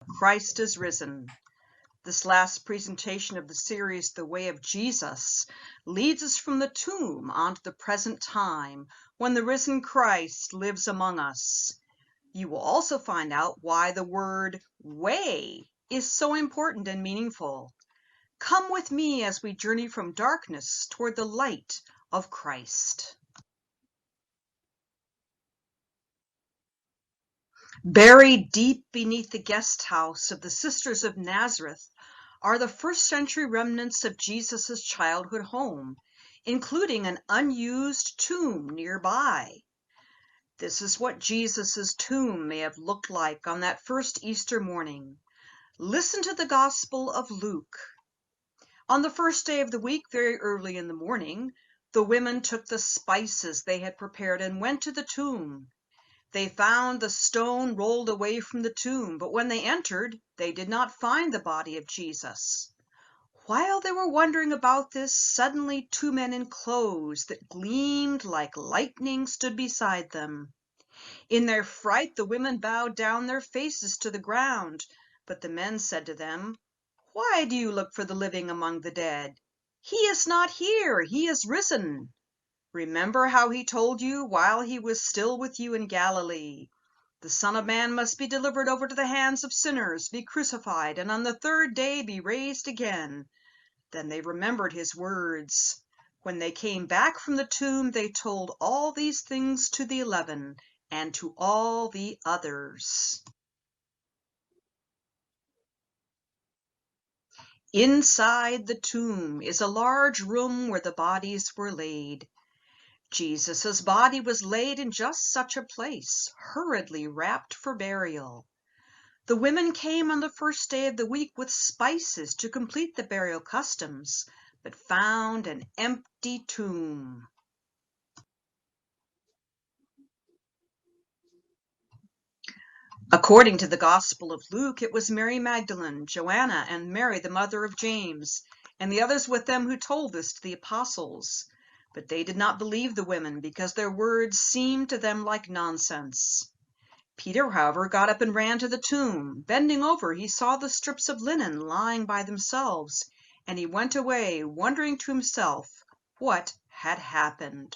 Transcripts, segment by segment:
Christ is risen. This last presentation of the series, The Way of Jesus, leads us from the tomb onto the present time when the risen Christ lives among us. You will also find out why the word way is so important and meaningful. Come with me as we journey from darkness toward the light of Christ. Buried deep beneath the guest house of the Sisters of Nazareth are the first-century remnants of Jesus' childhood home, including an unused tomb nearby. This is what Jesus' tomb may have looked like on that first Easter morning. Listen to the Gospel of Luke. On the first day of the week, very early in the morning, the women took the spices they had prepared and went to the tomb. They found the stone rolled away from the tomb, but when they entered, they did not find the body of Jesus. While they were wondering about this, suddenly two men in clothes that gleamed like lightning stood beside them. In their fright, the women bowed down their faces to the ground, but the men said to them, "Why do you look for the living among the dead? He is not here, he is risen. Remember how he told you while he was still with you in Galilee. The Son of Man must be delivered over to the hands of sinners, be crucified, and on the third day be raised again." Then they remembered his words. When they came back from the tomb, they told all these things to the 11 and to all the others. Inside the tomb is a large room where the bodies were laid. Jesus' body was laid in just such a place, hurriedly wrapped for burial. The women came on the first day of the week with spices to complete the burial customs, but found an empty tomb. According to the Gospel of Luke, it was Mary Magdalene, Joanna, and Mary, the mother of James, and the others with them who told this to the apostles. But they did not believe the women because their words seemed to them like nonsense. Peter, however, got up and ran to the tomb. Bending over, he saw the strips of linen lying by themselves, and he went away, wondering to himself what had happened.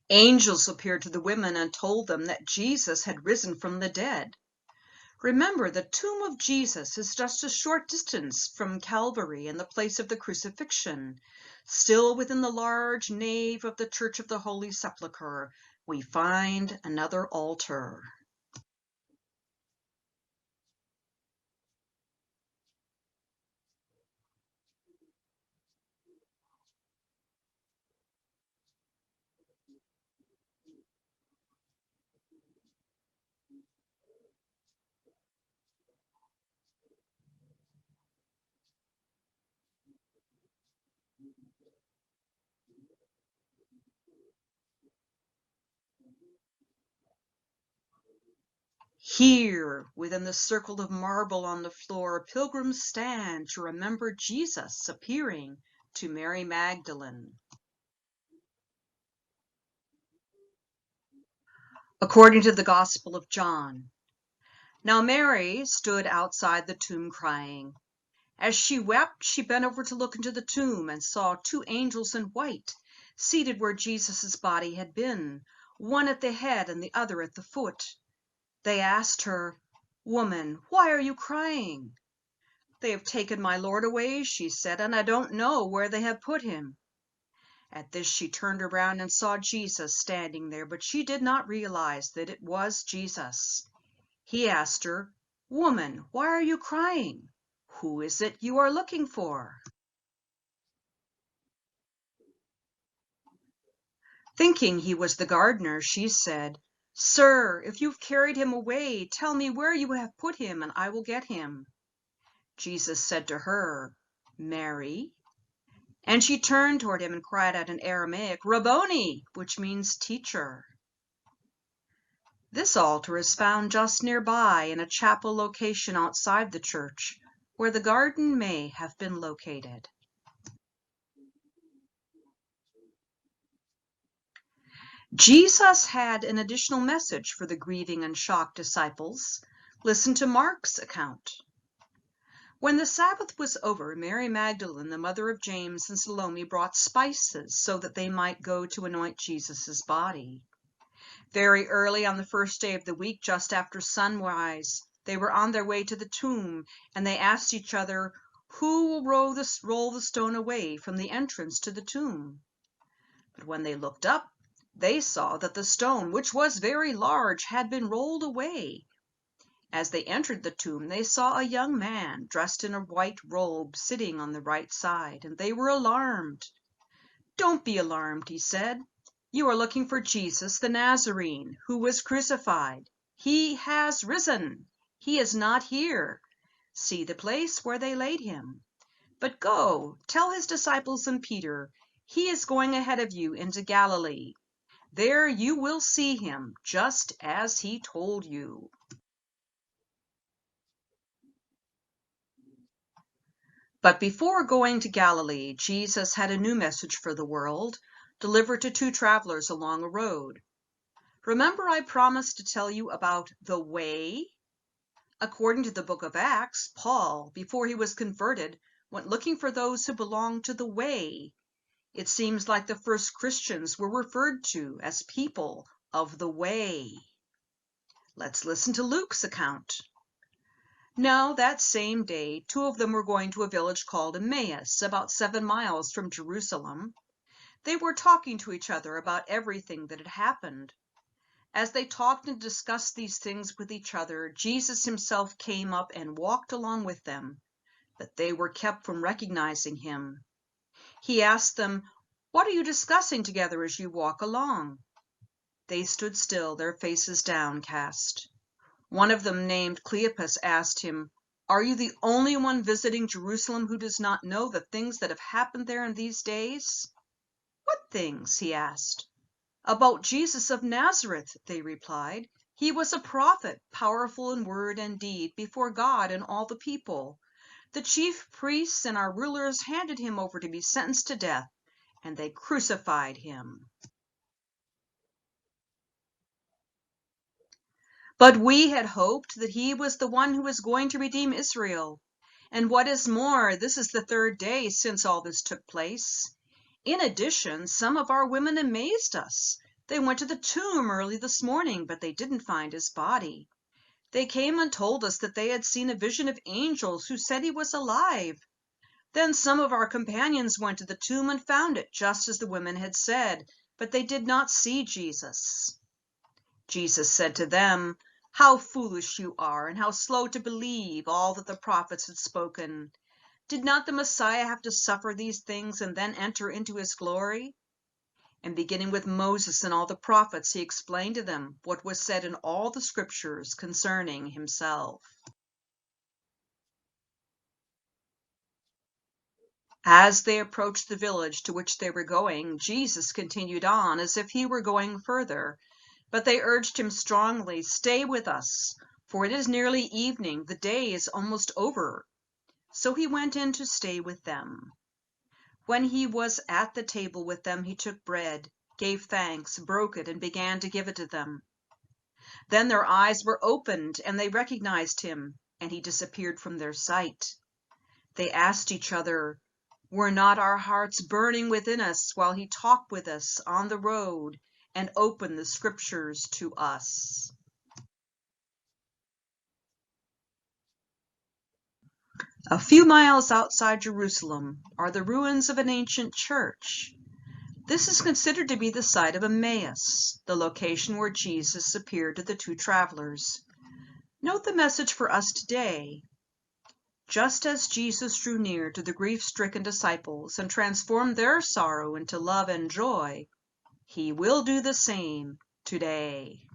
Angels appeared to the women and told them that Jesus had risen from the dead. Remember, the tomb of Jesus is just a short distance from Calvary and the place of the crucifixion. Still within the large nave of the Church of the Holy Sepulchre, we find another altar. Here, within the circle of marble on the floor, pilgrims stand to remember Jesus appearing to Mary Magdalene. According to the Gospel of John. Now Mary stood outside the tomb crying. As she wept, she bent over to look into the tomb and saw two angels in white seated where Jesus' body had been, one at the head and the other at the foot. They asked her, "Woman, why are you crying?" "They have taken my Lord away," she said, "and I don't know where they have put him." At this she turned around and saw Jesus standing there, but she did not realize that it was Jesus. He asked her, "Woman, why are you crying? Who is it you are looking for?" Thinking he was the gardener, she said, "Sir, if you've carried him away, tell me where you have put him, and I will get him." Jesus said to her, "Mary." And she turned toward him and cried out in Aramaic, "Rabboni," which means teacher. This altar is found just nearby in a chapel location outside the church, where the garden may have been located. Jesus had an additional message for the grieving and shocked disciples. Listen to Mark's account. When the Sabbath was over, Mary Magdalene, the mother of James, and Salome brought spices so that they might go to anoint Jesus' body. Very early on the first day of the week, just after sunrise, they were on their way to the tomb, and they asked each other, "Who will roll the stone away from the entrance to the tomb?" But when they looked up, they saw that the stone, which was very large, had been rolled away. As they entered the tomb, they saw a young man dressed in a white robe sitting on the right side, and they were alarmed. "Don't be alarmed," he said. "You are looking for Jesus the Nazarene, who was crucified. He has risen. He is not here. See the place where they laid him. But go, tell his disciples and Peter, he is going ahead of you into Galilee. There you will see him, just as he told you." But before going to Galilee, Jesus had a new message for the world, delivered to two travelers along a road. Remember, I promised to tell you about the way? According to the book of Acts, Paul, before he was converted, went looking for those who belonged to the way. It seems like the first Christians were referred to as people of the way. Let's listen to Luke's account. Now, that same day, two of them were going to a village called Emmaus, about 7 miles from Jerusalem. They were talking to each other about everything that had happened. As they talked and discussed these things with each other, Jesus himself came up and walked along with them, but they were kept from recognizing him. He asked them, "What are you discussing together as you walk along?" They stood still, their faces downcast. One of them, named Cleopas, asked him, "Are you the only one visiting Jerusalem who does not know the things that have happened there in these days?" "What things?" he asked. "About Jesus of Nazareth," they replied. "He was a prophet, powerful in word and deed before God and all the people. The chief priests and our rulers handed him over to be sentenced to death, and they crucified him. But we had hoped that he was the one who was going to redeem Israel. And what is more, this is the 3rd day since all this took place. In addition, some of our women amazed us. They went to the tomb early this morning, but they didn't find his body. They came and told us that they had seen a vision of angels who said he was alive. Then some of our companions went to the tomb and found it just as the women had said, but they did not see Jesus." Jesus said to them, "How foolish you are, and how slow to believe all that the prophets had spoken. Did not the Messiah have to suffer these things and then enter into his glory?" And beginning with Moses and all the prophets, he explained to them what was said in all the scriptures concerning himself. As they approached the village to which they were going, Jesus continued on as if he were going further, but they urged him strongly, "Stay with us, for it is nearly evening, the day is almost over." So he went in to stay with them. When he was at the table with them, he took bread, gave thanks, broke it, and began to give it to them. Then their eyes were opened, and they recognized him, and he disappeared from their sight. They asked each other, "Were not our hearts burning within us while he talked with us on the road and opened the scriptures to us?" A few miles outside Jerusalem are the ruins of an ancient church. This is considered to be the site of Emmaus, the location where Jesus appeared to the two travelers. Note the message for us today. Just as Jesus drew near to the grief-stricken disciples and transformed their sorrow into love and joy, he will do the same today.